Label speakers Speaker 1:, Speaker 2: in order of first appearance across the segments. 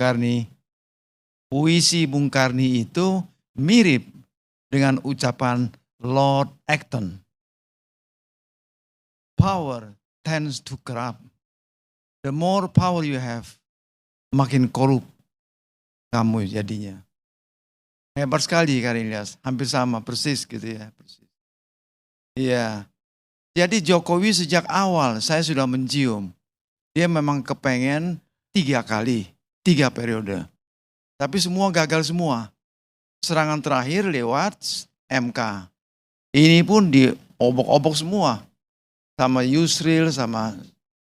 Speaker 1: Karni. Puisi Bung Karni itu mirip dengan ucapan Lord Acton. Power tends to corrupt. The more power you have, makin korup kamu jadinya. Hebat sekali Kak Ilyas, hampir sama, persis gitu ya. Persis. Iya. Jadi Jokowi sejak awal saya sudah mencium. Dia memang kepengen 3 kali, 3 periode. Tapi semua gagal semua. Serangan terakhir lewat MK. Ini pun diobok-obok semua. Sama Yusril, sama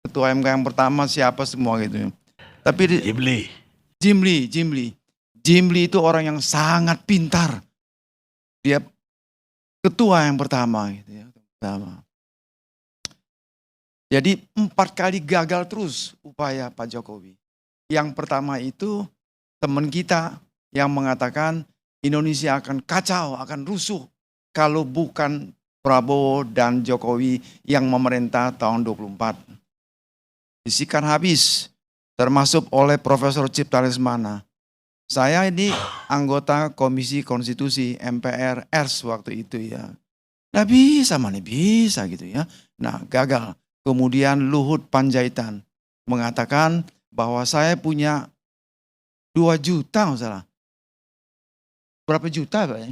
Speaker 1: ketua MK yang pertama siapa semua gitu. Tapi Jimli itu orang yang sangat pintar. Dia ketua yang pertama gitu ya. Jadi 4 kali gagal terus upaya Pak Jokowi. Yang pertama itu teman kita yang mengatakan Indonesia akan kacau, akan rusuh kalau bukan Prabowo dan Jokowi yang memerintah tahun 24. Bisikan habis, termasuk oleh Profesor Cipta Lesmana. Saya ini anggota Komisi Konstitusi MPR RS waktu itu ya. Nggak bisa, mana bisa gitu ya. Nah gagal. Kemudian Luhut Panjaitan mengatakan bahwa saya punya 2 juta masalah. Berapa juta Pak ya?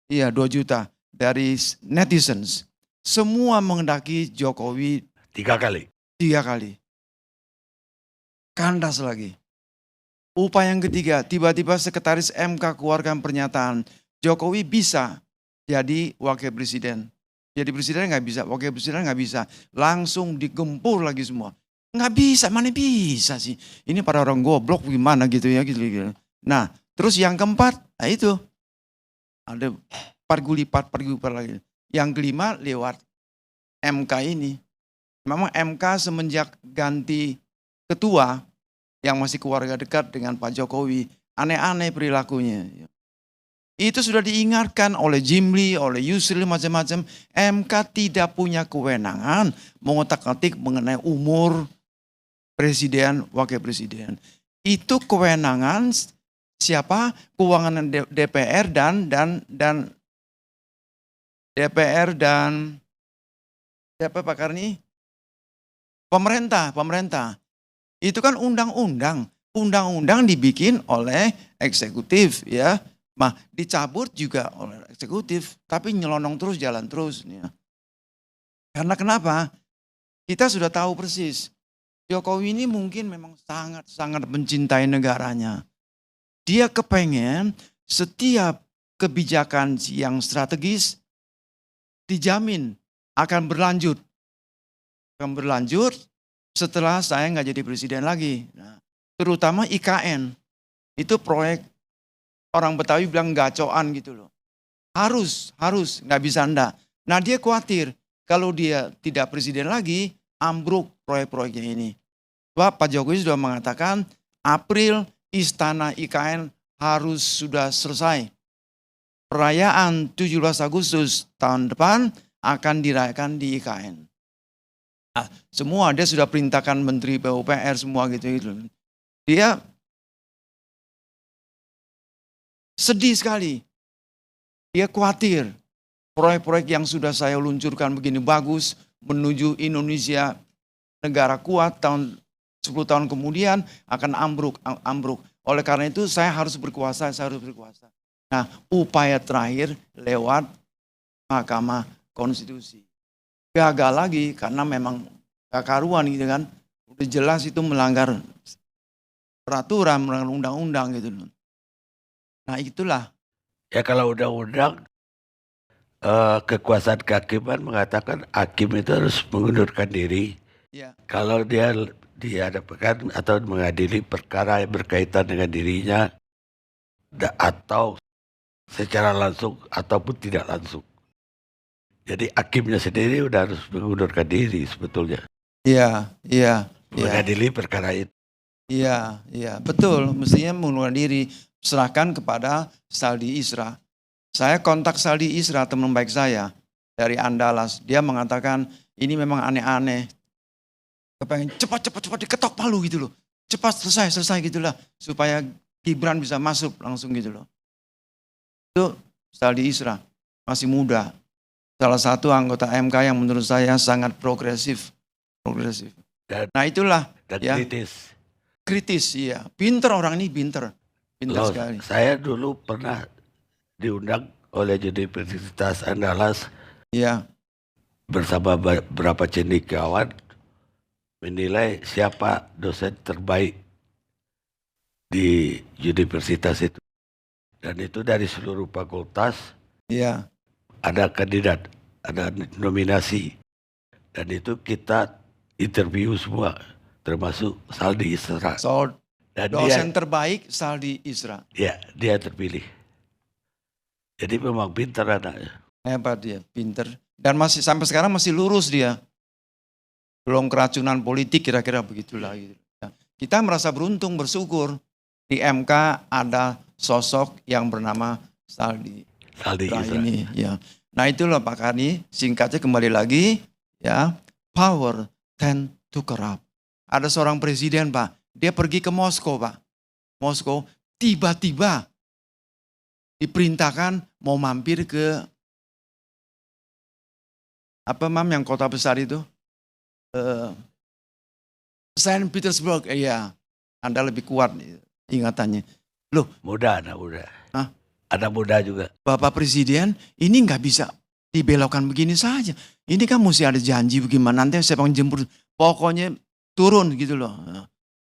Speaker 1: Iya 2 juta dari netizens. Semua menghendaki Jokowi
Speaker 2: 3 kali.
Speaker 1: 3 kali. Kandas lagi. Upaya yang ketiga, tiba-tiba Sekretaris MK keluarkan pernyataan Jokowi bisa jadi wakil presiden. Jadi presiden nggak bisa, wakil presiden nggak bisa. Langsung digempur lagi semua. Nggak bisa, mana bisa sih. Ini para orang goblok gimana gitu ya. Gitu. Nah terus yang keempat, nah itu. Ada pargulipat lagi. Yang kelima lewat MK ini. Memang MK semenjak ganti ketua yang masih keluarga dekat dengan Pak Jokowi. Aneh-aneh perilakunya. Itu sudah diingatkan oleh Jimli, oleh Yusril, macam-macam. MK tidak punya kewenangan mengotak-atik mengenai umur presiden, wakil presiden. Itu kewenangan siapa? Keuangan DPR dan DPR dan siapa Pak Karni? Pemerintah. Itu kan undang-undang. Undang-undang dibikin oleh eksekutif ya. Nah, dicabut juga oleh eksekutif, tapi nyelonong terus, jalan terus. Ya. Karena kenapa? Kita sudah tahu persis, Jokowi ini mungkin memang sangat-sangat mencintai negaranya. Dia kepengen setiap kebijakan yang strategis dijamin akan berlanjut. Akan berlanjut setelah saya nggak jadi presiden lagi. Nah, terutama IKN, itu proyek orang Betawi bilang gacoan gitu loh. Harus, nggak bisa enggak. Nah dia khawatir kalau dia tidak presiden lagi, ambruk proyek-proyeknya ini. Pak Jokowi sudah mengatakan April Istana IKN harus sudah selesai. Perayaan 17 Agustus tahun depan akan dirayakan di IKN. Nah, semua dia sudah perintahkan Menteri PUPR semua gitu. Dia sedih sekali. Dia khawatir proyek-proyek yang sudah saya luncurkan begini bagus menuju Indonesia negara kuat tahun 10 tahun kemudian akan ambruk. Oleh karena itu saya harus berkuasa. Nah, upaya terakhir lewat Mahkamah Konstitusi. Gagal lagi karena memang gak karuan gitu kan. Udah jelas itu melanggar peraturan, melanggar undang-undang gitu. Nah itulah.
Speaker 2: Ya kalau undang-undang kekuasaan kehakiman mengatakan hakim itu harus mengundurkan diri.
Speaker 1: Ya.
Speaker 2: Kalau dia dihadapkan atau mengadili perkara yang berkaitan dengan dirinya atau secara langsung ataupun tidak langsung. Jadi hakimnya sendiri udah harus mengundurkan diri sebetulnya.
Speaker 1: Iya.
Speaker 2: Mengadili perkara itu.
Speaker 1: Iya, betul. Mestinya mengundurkan diri. Serahkan kepada Saldi Isra. Saya kontak Saldi Isra, teman baik saya dari Andalas. Dia mengatakan ini memang aneh-aneh. Kepengen cepat diketok palu gitu loh. cepat selesai gitulah. Supaya Gibran bisa masuk langsung gitu loh. Itu Saldi Isra, masih muda. Salah satu anggota MK yang menurut saya sangat progresif. Nah itulah
Speaker 2: Dan
Speaker 1: ya, kritis ya. Pinter orang ini, pinter sekali.
Speaker 2: Saya dulu pernah diundang oleh Universitas Andalas
Speaker 1: Ya,
Speaker 2: bersama beberapa cendekiawan menilai siapa dosen terbaik di universitas itu. Dan itu dari seluruh fakultas
Speaker 1: ya.
Speaker 2: ada kandidat, ada nominasi. Dan itu kita interview semua, termasuk Saldi Isra. Dan
Speaker 1: Dosen terbaik Saldi Isra.
Speaker 2: Ya, dia terpilih. Jadi memang pintar anaknya.
Speaker 1: Hebat dia, pinter. Dan masih sampai sekarang masih lurus dia. Belum keracunan politik, kira-kira begitulah. Gitu. Ya. Kita merasa beruntung, bersyukur. Di MK ada sosok yang bernama Saldi Isra ini. Ya. Nah itulah Pak Karni, singkatnya kembali lagi. Ya, power tend to corrupt. Ada seorang presiden Pak, dia pergi ke Moskow Pak. Moskow tiba-tiba diperintahkan mau mampir ke yang kota besar itu? Saint Petersburg. Iya, Anda lebih kuat ingatannya. Loh,
Speaker 2: anak muda. Hah? Anak muda juga.
Speaker 1: Bapak Presiden ini nggak bisa dibelokkan begini saja. Ini kan mesti ada janji bagaimana nanti saya pengen jemput. Pokoknya turun gitu loh.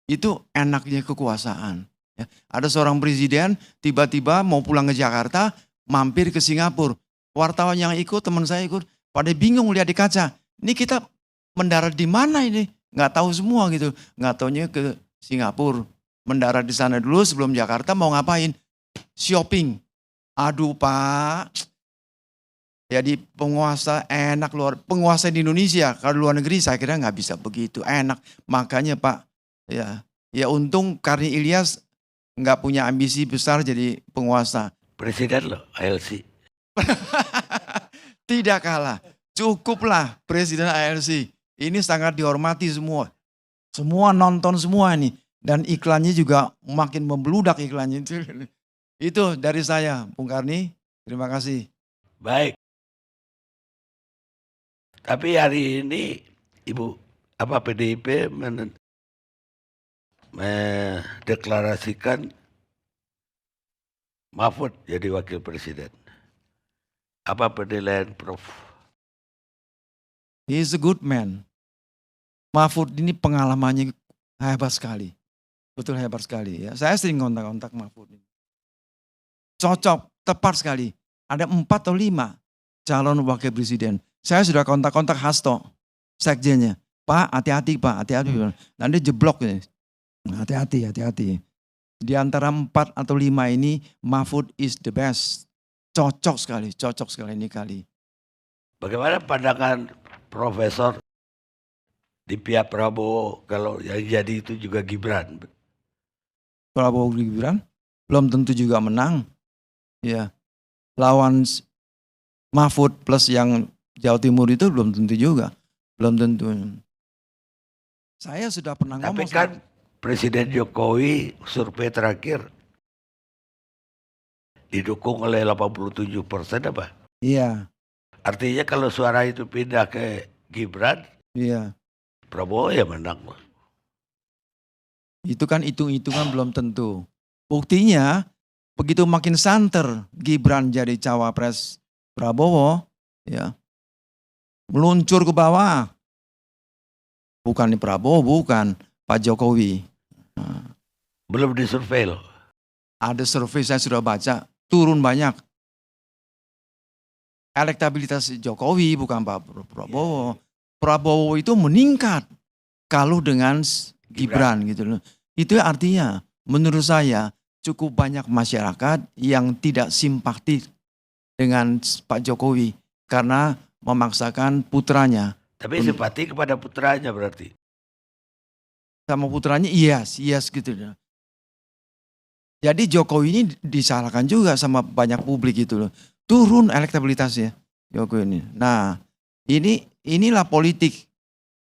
Speaker 1: Itu enaknya kekuasaan. Ya. Ada seorang presiden tiba-tiba mau pulang ke Jakarta, mampir ke Singapura. Wartawan yang ikut, teman saya ikut, pada bingung lihat di kaca. Ini kita mendarat di mana ini? Nggak tahu semua gitu. Nggak taunya ke Singapura. Mendarat di sana dulu sebelum Jakarta mau ngapain? Shopping. Aduh Pak. Jadi penguasa enak penguasa di Indonesia. Kalau luar negeri saya kira nggak bisa begitu enak. Makanya Pak, ya untung Karni Ilyas nggak punya ambisi besar jadi penguasa.
Speaker 2: Presiden loh, ALC.
Speaker 1: Tidak kalah. Cukuplah Presiden ALC. Ini sangat dihormati semua. Semua nonton semua ini. Dan iklannya juga makin membludak iklannya. Itu dari saya, Bung Karni. Terima kasih.
Speaker 2: Baik. Tapi hari ini PDIP mendeklarasikan Mahfud jadi wakil presiden. Apa penilaian Prof?
Speaker 1: He is a good man. Mahfud ini pengalamannya hebat sekali. Betul hebat sekali ya. Saya sering kontak-kontak Mahfud. Cocok, tepat sekali. Ada 4 atau 5 calon wakil presiden. Saya sudah kontak-kontak Hasto, sekjennya. Pak, hati-hati Pak, hati-hati. Nanti jeblok ini. Hati-hati. Di antara 4 atau 5 ini, Mahfud is the best. Cocok sekali ini kali.
Speaker 2: Bagaimana pandangan Profesor di pihak Prabowo kalau yang jadi itu juga Gibran?
Speaker 1: Prabowo Gibran belum tentu juga menang. Ya, lawan Mahfud plus yang Jawa Timur itu belum tentu juga. Belum tentu. Saya sudah pernah ngomong.
Speaker 2: Tapi kan Presiden Jokowi survei terakhir didukung oleh 87% apa?
Speaker 1: Iya.
Speaker 2: Artinya kalau suara itu pindah ke Gibran,
Speaker 1: iya.
Speaker 2: Prabowo ya menang.
Speaker 1: Itu kan hitung-hitungan belum tentu. Buktinya begitu makin santer Gibran jadi cawapres Prabowo, ya meluncur ke bawah. Bukan di Prabowo, bukan Pak Jokowi. Nah.
Speaker 2: Belum disurvei loh.
Speaker 1: Ada survei saya sudah baca, turun banyak. Elektabilitas Jokowi bukan Pak Prabowo. Prabowo itu meningkat kalau dengan Gibran gitu loh. Itu artinya menurut saya cukup banyak masyarakat yang tidak simpatik dengan Pak Jokowi karena memaksakan putranya.
Speaker 2: Tapi simpati kepada putranya berarti.
Speaker 1: Sama putranya yes gitu. Jadi Jokowi ini disalahkan juga sama banyak publik gitu loh. Turun elektabilitasnya Jokowi ini. Nah, inilah politik.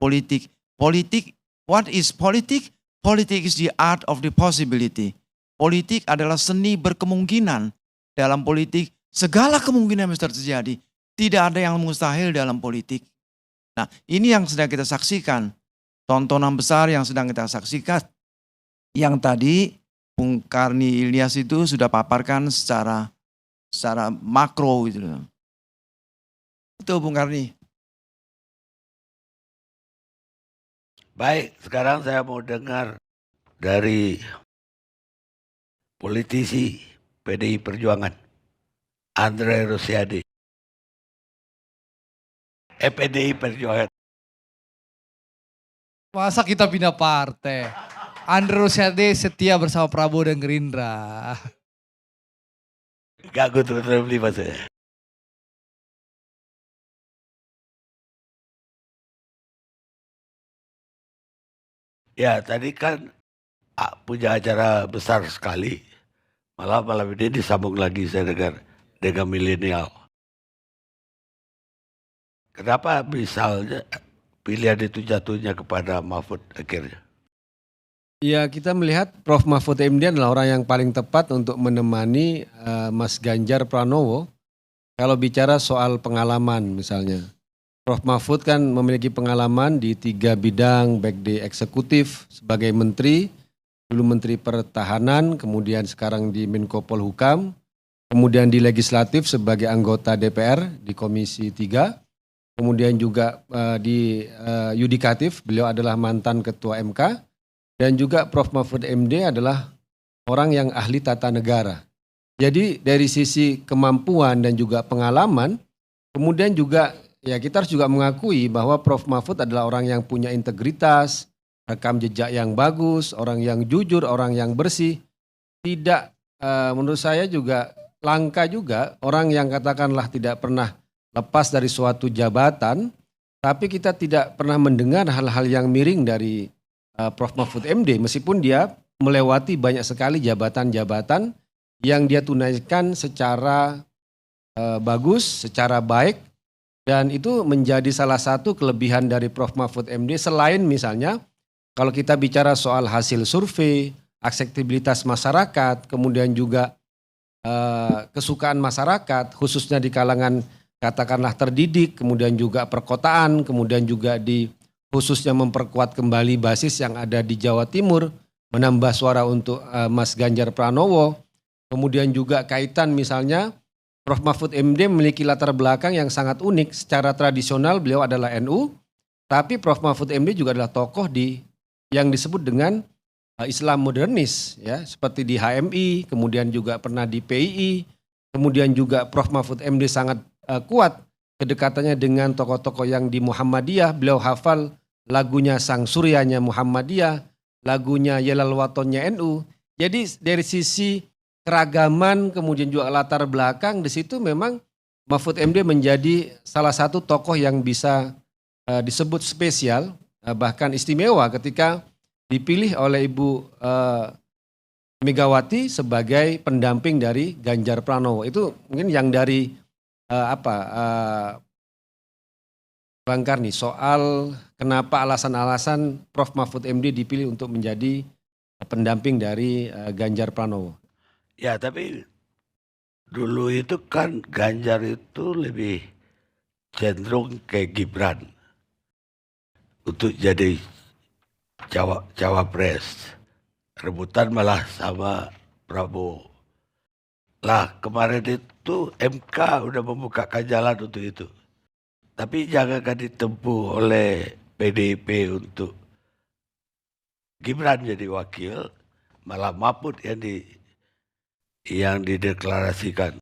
Speaker 1: What is politik? Politics is the art of the possibility. Politik adalah seni berkemungkinan. Dalam politik, segala kemungkinan bisa terjadi. Tidak ada yang mustahil dalam politik. Nah, ini yang sedang kita saksikan. Tontonan besar yang sedang kita saksikan. Yang tadi Bung Karni Ilyas itu sudah paparkan secara makro gitu loh. Itu Bung Karni.
Speaker 2: Baik, sekarang saya mau dengar dari politisi PDI Perjuangan, Andre Rosiade. PDI Perjuangan.
Speaker 3: Masa kita pindah partai? Andre Rosiade setia bersama Prabowo dan Gerindra.
Speaker 2: Gak gue beli maksudnya. Ya tadi kan punya acara besar sekali. Malah malam ini disambung lagi saya dengar dengan milenial. Kenapa misalnya pilihan itu jatuhnya kepada Mahfud akhirnya?
Speaker 4: Ya, kita melihat Prof. Mahfud MD adalah orang yang paling tepat untuk menemani Mas Ganjar Pranowo kalau bicara soal pengalaman misalnya. Prof. Mahfud kan memiliki pengalaman di 3 bidang, baik di eksekutif sebagai menteri, dulu Menteri Pertahanan, kemudian sekarang di Menko Polhukam, kemudian di legislatif sebagai anggota DPR di Komisi 3, kemudian juga di yudikatif, beliau adalah mantan Ketua MK, dan juga Prof. Mahfud MD adalah orang yang ahli tata negara. Jadi dari sisi kemampuan dan juga pengalaman, kemudian juga ya kita harus juga mengakui bahwa Prof. Mahfud adalah orang yang punya integritas, rekam jejak yang bagus, orang yang jujur, orang yang bersih. Tidak, menurut saya juga langka juga orang yang katakanlah tidak pernah lepas dari suatu jabatan, tapi kita tidak pernah mendengar hal-hal yang miring dari Prof. Mahfud MD, meskipun dia melewati banyak sekali jabatan-jabatan yang dia tunaikan secara bagus, secara baik, dan itu menjadi salah satu kelebihan dari Prof. Mahfud MD selain misalnya kalau kita bicara soal hasil survei, akseptabilitas masyarakat, kemudian juga kesukaan masyarakat, khususnya di kalangan katakanlah terdidik, kemudian juga perkotaan, kemudian juga di khususnya memperkuat kembali basis yang ada di Jawa Timur, menambah suara untuk Mas Ganjar Pranowo, kemudian juga kaitan misalnya Prof. Mahfud MD memiliki latar belakang yang sangat unik. Secara tradisional beliau adalah NU, tapi Prof. Mahfud MD juga adalah tokoh yang disebut dengan Islam modernis, ya, seperti di HMI, kemudian juga pernah di PII, kemudian juga Prof. Mahfud MD sangat kuat kedekatannya dengan tokoh-tokoh yang di Muhammadiyah. Beliau hafal lagunya Sang Suryanya Muhammadiyah, lagunya Yelal Watonnya NU. Jadi dari sisi keragaman kemudian juga latar belakang di situ memang Mahfud MD menjadi salah satu tokoh yang bisa disebut spesial, bahkan istimewa ketika dipilih oleh Ibu Megawati sebagai pendamping dari Ganjar Pranowo. Itu mungkin yang dari Bang Karni soal kenapa alasan-alasan Prof. Mahfud MD dipilih untuk menjadi pendamping dari Ganjar Pranowo.
Speaker 2: Ya tapi dulu itu kan Ganjar itu lebih cenderung kayak Gibran untuk jadi cawapres. Rebutan malah sama Prabowo. Lah kemarin itu MK udah membukakan jalan untuk itu. Tapi jangankan ditempuh oleh PDIP untuk Gibran jadi wakil, malah Mahfud yang dideklarasikan.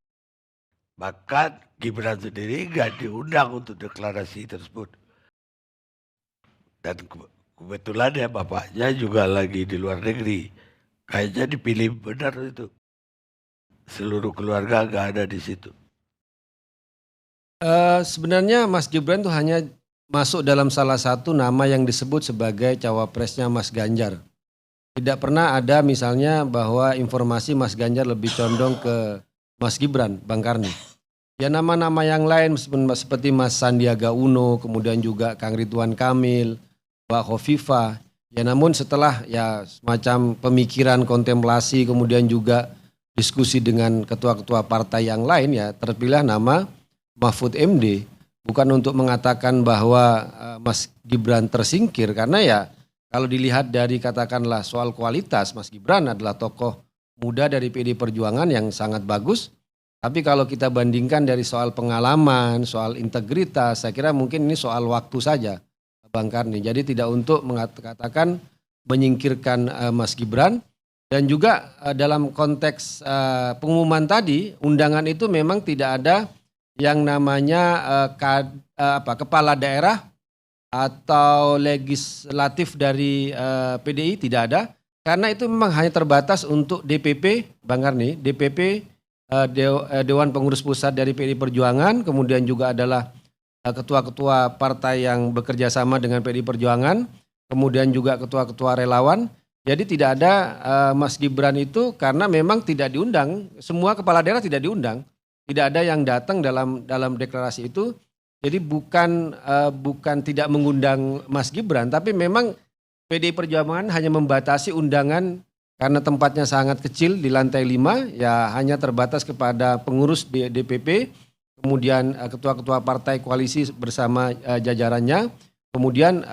Speaker 2: Bahkan Gibran sendiri nggak diundang untuk deklarasi tersebut. Dan kebetulan ya bapaknya juga lagi di luar negeri. Kayaknya dipilih benar itu. Seluruh keluarga nggak ada di situ.
Speaker 4: Sebenarnya Mas Gibran itu hanya masuk dalam salah satu nama yang disebut sebagai cawapresnya Mas Ganjar. Tidak pernah ada misalnya bahwa informasi Mas Ganjar lebih condong ke Mas Gibran, Bang Karni. Ya nama-nama yang lain seperti Mas Sandiaga Uno, kemudian juga Kang Ridwan Kamil, Mbak Khofifah, Ya namun setelah ya semacam pemikiran, kontemplasi, kemudian juga diskusi dengan ketua-ketua partai yang lain, ya terpilih nama Mahfud MD. Bukan untuk mengatakan bahwa Mas Gibran tersingkir, karena ya kalau dilihat dari katakanlah soal kualitas, Mas Gibran adalah tokoh muda dari PD Perjuangan yang sangat bagus. Tapi kalau kita bandingkan dari soal pengalaman, soal integritas, saya kira mungkin ini soal waktu saja, Bang Karni. Jadi tidak untuk mengatakan menyingkirkan Mas Gibran. Dan juga dalam konteks pengumuman tadi, undangan itu memang tidak ada yang namanya kepala daerah atau legislatif dari PDI, tidak ada. Karena itu memang hanya terbatas untuk DPP, Bang Karni, DPP Dewan Pengurus Pusat dari PDI Perjuangan, kemudian juga adalah ketua-ketua partai yang bekerja sama dengan PDI Perjuangan, kemudian juga ketua-ketua relawan. Jadi tidak ada Mas Gibran itu karena memang tidak diundang, semua kepala daerah tidak diundang, tidak ada yang datang dalam deklarasi itu. Jadi bukan tidak mengundang Mas Gibran, tapi memang PDI Perjuangan hanya membatasi undangan karena tempatnya sangat kecil di lantai 5, ya hanya terbatas kepada pengurus DPP, kemudian ketua-ketua partai koalisi bersama jajarannya, kemudian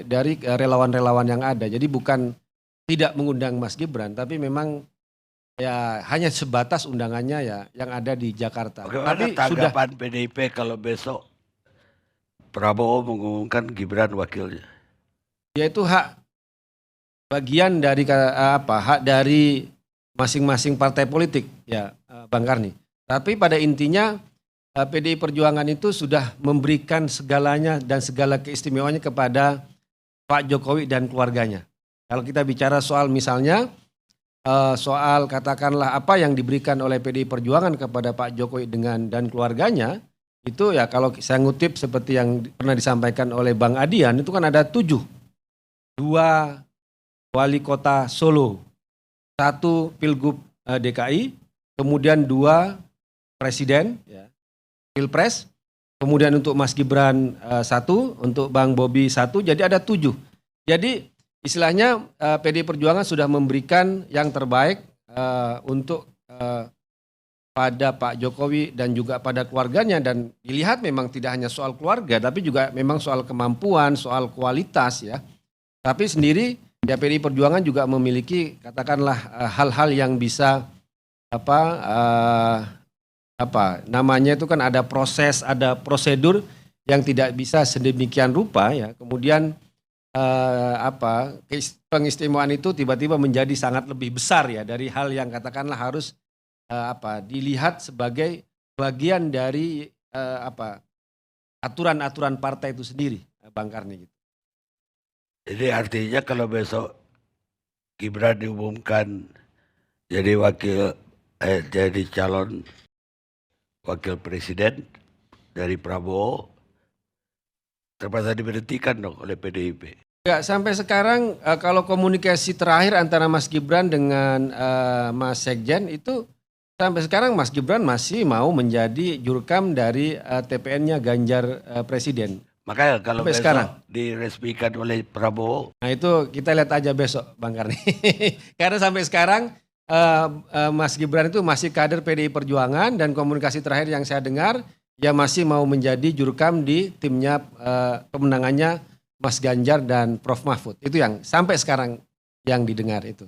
Speaker 4: dari relawan-relawan yang ada. Jadi bukan tidak mengundang Mas Gibran, tapi memang ya hanya sebatas undangannya ya yang ada di Jakarta.
Speaker 2: Bagaimana
Speaker 4: Tapi
Speaker 2: tanggapan PDIP kalau besok Prabowo mengumumkan Gibran wakilnya?
Speaker 4: yaitu hak bagian dari hak dari masing-masing partai politik ya, Bang Karni. Tapi pada intinya PDI Perjuangan itu sudah memberikan segalanya dan segala keistimewaannya kepada Pak Jokowi dan keluarganya. Kalau kita bicara soal misalnya soal katakanlah apa yang diberikan oleh PDI Perjuangan kepada Pak Jokowi dan keluarganya, itu ya kalau saya ngutip seperti yang pernah disampaikan oleh Bang Adian, itu kan ada 7. 2 wali kota Solo, 1 pilgub DKI, kemudian 2 presiden, ya, pilpres, kemudian untuk Mas Gibran 1, untuk Bang Bobi 1, jadi ada 7. Jadi istilahnya PDI Perjuangan sudah memberikan yang terbaik untuk pada Pak Jokowi dan juga pada keluarganya, dan dilihat memang tidak hanya soal keluarga tapi juga memang soal kemampuan, soal kualitas ya. Tapi sendiri ya PDI Perjuangan juga memiliki katakanlah hal-hal yang bisa namanya itu kan ada proses, ada prosedur yang tidak bisa sedemikian rupa ya. Kemudian pengistimewaan itu tiba-tiba menjadi sangat lebih besar ya dari hal yang katakanlah harus dilihat sebagai bagian dari aturan-aturan partai itu sendiri, Bang Karni gitu.
Speaker 2: Jadi artinya kalau besok Gibran diumumkan jadi jadi calon wakil presiden dari Prabowo, terpaksa diberhentikan dong oleh PDIP.
Speaker 4: Ya, sampai sekarang kalau komunikasi terakhir antara Mas Gibran dengan Mas Sekjen itu sampai sekarang Mas Gibran masih mau menjadi jurkam dari TPN-nya Ganjar Presiden.
Speaker 2: Makanya kalau
Speaker 4: sampai
Speaker 2: besok
Speaker 4: sekarang
Speaker 2: diresmikan oleh Prabowo.
Speaker 4: Nah itu kita lihat aja besok Bang Karni. Karena sampai sekarang Mas Gibran itu masih kader PDI Perjuangan dan komunikasi terakhir yang saya dengar ya masih mau menjadi jurkam di timnya pemenangannya Mas Ganjar dan Prof Mahfud. Itu yang sampai sekarang yang didengar itu.